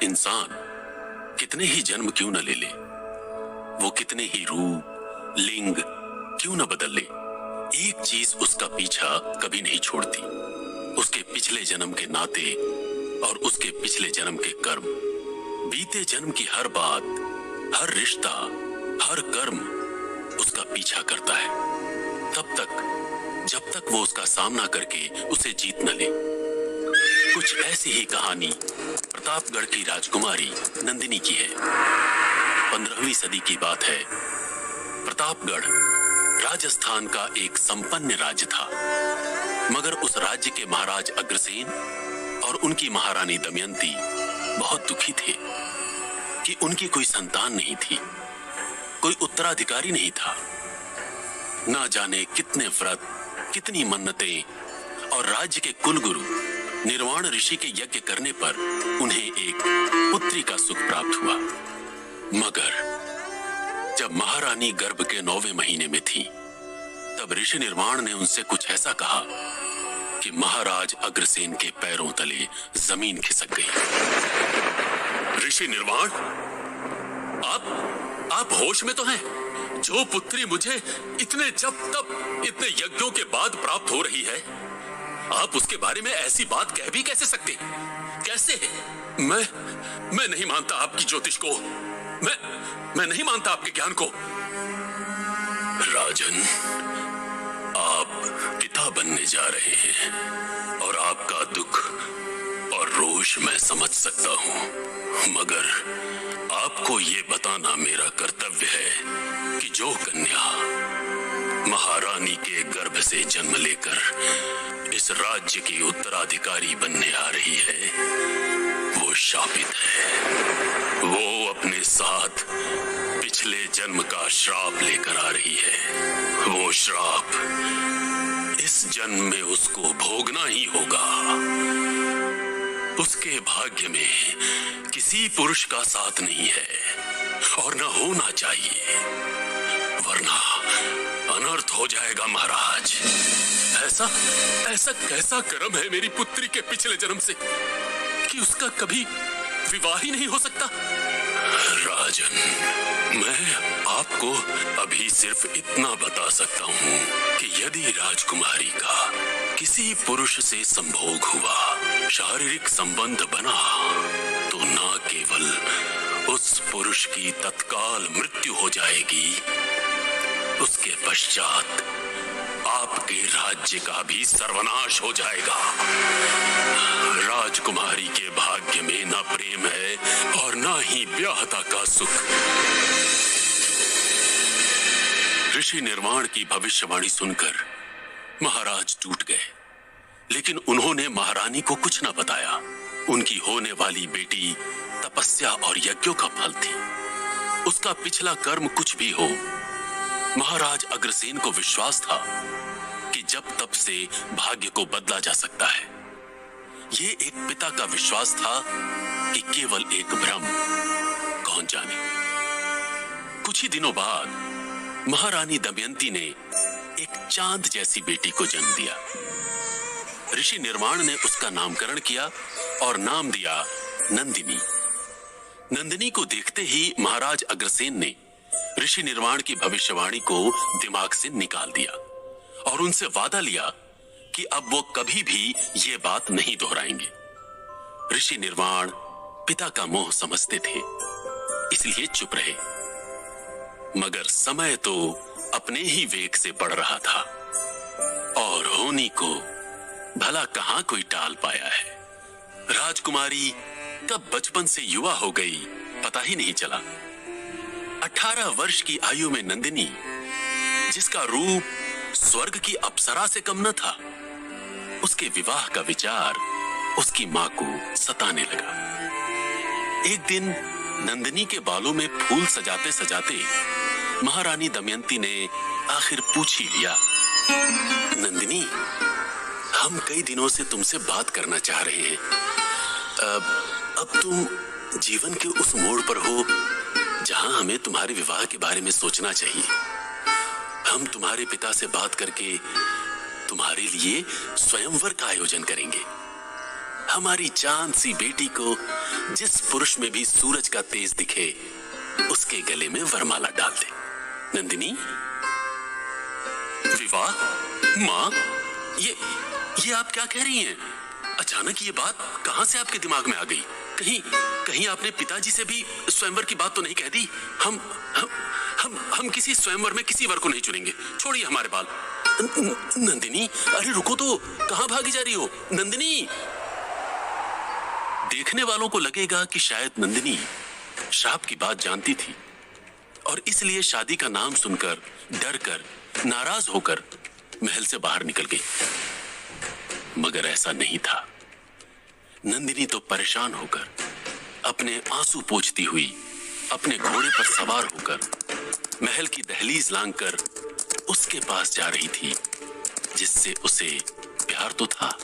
इंसान कितने ही जन्म क्यों न ले ले, वो कितने ही रूप लिंग क्यों न बदल ले, एक चीज उसका पीछा कभी नहीं छोड़ती, उसके पिछले जन्म के नाते और उसके पिछले जन्म के कर्म। बीते जन्म की हर बात, हर रिश्ता, हर कर्म उसका पीछा करता है, तब तक जब तक वो उसका सामना करके उसे जीत न ले। कुछ ऐसी ही कहानी प्रतापगढ़ की राजकुमारी नंदिनी की है। 15वीं सदी की बात है। प्रतापगढ़ राजस्थान का एक संपन्न राज्य था, मगर उस राज्य के महाराज अग्रसेन और उनकी महारानी दमयंती बहुत दुखी थे कि उनकी कोई संतान नहीं थी, कोई उत्तराधिकारी नहीं था। ना जाने कितने व्रत, कितनी मन्नतें और राज्य के कुलगुरु निर्वाण ऋषि के यज्ञ करने पर उन्हें एक पुत्री का सुख प्राप्त हुआ। मगर जब महारानी गर्भ के 9वें महीने में थी, तब ऋषि निर्वाण ने उनसे कुछ ऐसा कहा कि महाराज अग्रसेन के पैरों तले जमीन खिसक गई। ऋषि निर्वाण, आप होश में तो हैं? जो पुत्री मुझे इतने जप तप, इतने यज्ञों के बाद प्राप्त हो रही है, आप उसके बारे में ऐसी बात कह भी कैसे सकते? कैसे? मैं नहीं मानता आपकी ज्योतिष को, मैं नहीं मानता आपके ज्ञान को। राजन, आप पिता बनने जा रहे हैं और आपका दुख और रोष मैं समझ सकता हूं, मगर आपको ये बताना मेरा कर्तव्य है कि जो कन्या महारानी के गर्भ से जन्म लेकर इस राज्य की उत्तराधिकारी बनने आ रही है, वो शापित है। वो अपने साथ पिछले जन्म का श्राप लेकर आ रही है। वो श्राप इस जन्म में उसको भोगना ही होगा। उसके भाग्य में किसी पुरुष का साथ नहीं है और न होना चाहिए, वरना अनर्थ हो जाएगा महाराज। ऐसा कैसा कर्म है मेरी पुत्री के पिछले जन्म से कि उसका कभी विवाह ही नहीं हो सकता? राजन, मैं आपको अभी सिर्फ इतना बता सकता हूँ कि यदि राजकुमारी का किसी पुरुष से संभोग हुआ, शारीरिक संबंध बना, तो न केवल उस पुरुष की तत्काल मृत्यु हो जाएगी, उसके पश्चात आपके राज्य का भी सर्वनाश हो जाएगा। राजकुमारी के भाग्य में न प्रेम है और न ही ब्याहता का सुख। ऋषि निर्वाण की भविष्यवाणी सुनकर महाराज टूट गए, लेकिन उन्होंने महारानी को कुछ न बताया। उनकी होने वाली बेटी तपस्या और यज्ञों का फल थी। उसका पिछला कर्म कुछ भी हो, महाराज अग्रसेन को विश्वास था कि जब तप से भाग्य को बदला जा सकता है। ये एक पिता का विश्वास था कि केवल एक भ्रम, कौन जाने। कुछ ही दिनों बाद महारानी दमयंती ने एक चांद जैसी बेटी को जन्म दिया। ऋषि निर्वाण ने उसका नामकरण किया और नाम दिया नंदिनी। नंदिनी को देखते ही महाराज अग्रसेन ने ऋषि निर्वाण की भविष्यवाणी को दिमाग से निकाल दिया और उनसे वादा लिया कि अब वो कभी भी ये बात नहीं दोहराएंगे। ऋषि निर्वाण पिता का मोह समझते थे, इसलिए चुप रहे। मगर समय तो अपने ही वेग से बढ़ रहा था और होनी को भला कहां कोई टाल पाया है। राजकुमारी कब बचपन से युवा हो गई पता ही नहीं चला। 18 वर्ष की आयु में नंदिनी, जिसका रूप स्वर्ग की अप्सरा से कम न था, उसके विवाह का विचार उसकी मां को सताने लगा। एक दिन नंदिनी के बालों में फूल सजाते सजाते महारानी दमयंती ने आखिर पूछ ही लिया, नंदिनी, हम कई दिनों से तुमसे बात करना चाह रहे हैं। अब तुम जीवन के उस मोड़ पर हो जहां हमें तुम्हारे विवाह के बारे में सोचना चाहिए। हम तुम्हारे पिता से बात करके तुम्हारे लिए स्वयंवर का आयोजन करेंगे। हमारी चांद सी बेटी को जिस पुरुष में भी सूरज का तेज दिखे उसके गले में वरमाला डाल दे। नंदिनी, विवाह? माँ, ये आप क्या कह रही हैं? अचानक ये बात कहां से आपके दिमाग में आ गई? कहीं आपने पिताजी से भी स्वयंवर की बात तो नहीं कह दी? हम किसी स्वयंवर में किसी वर को नहीं चुनेंगे। छोड़िए हमारे बाल। नंदिनी, अरे रुको तो, कहां भागी जा रही हो? नंदिनी! देखने वालों को लगेगा कि शायद नंदिनी श्राप की बात जानती थी और इसलिए शादी का नाम सुनकर डरकर नाराज होकर महल से बाहर निकल गई। मगर ऐसा नहीं था। नंदिनी तो परेशान होकर अपने आंसू पोंछती हुई अपने घोड़े पर सवार होकर महल की दहलीज लांघकर उसके पास जा रही थी जिससे उसे प्यार तो था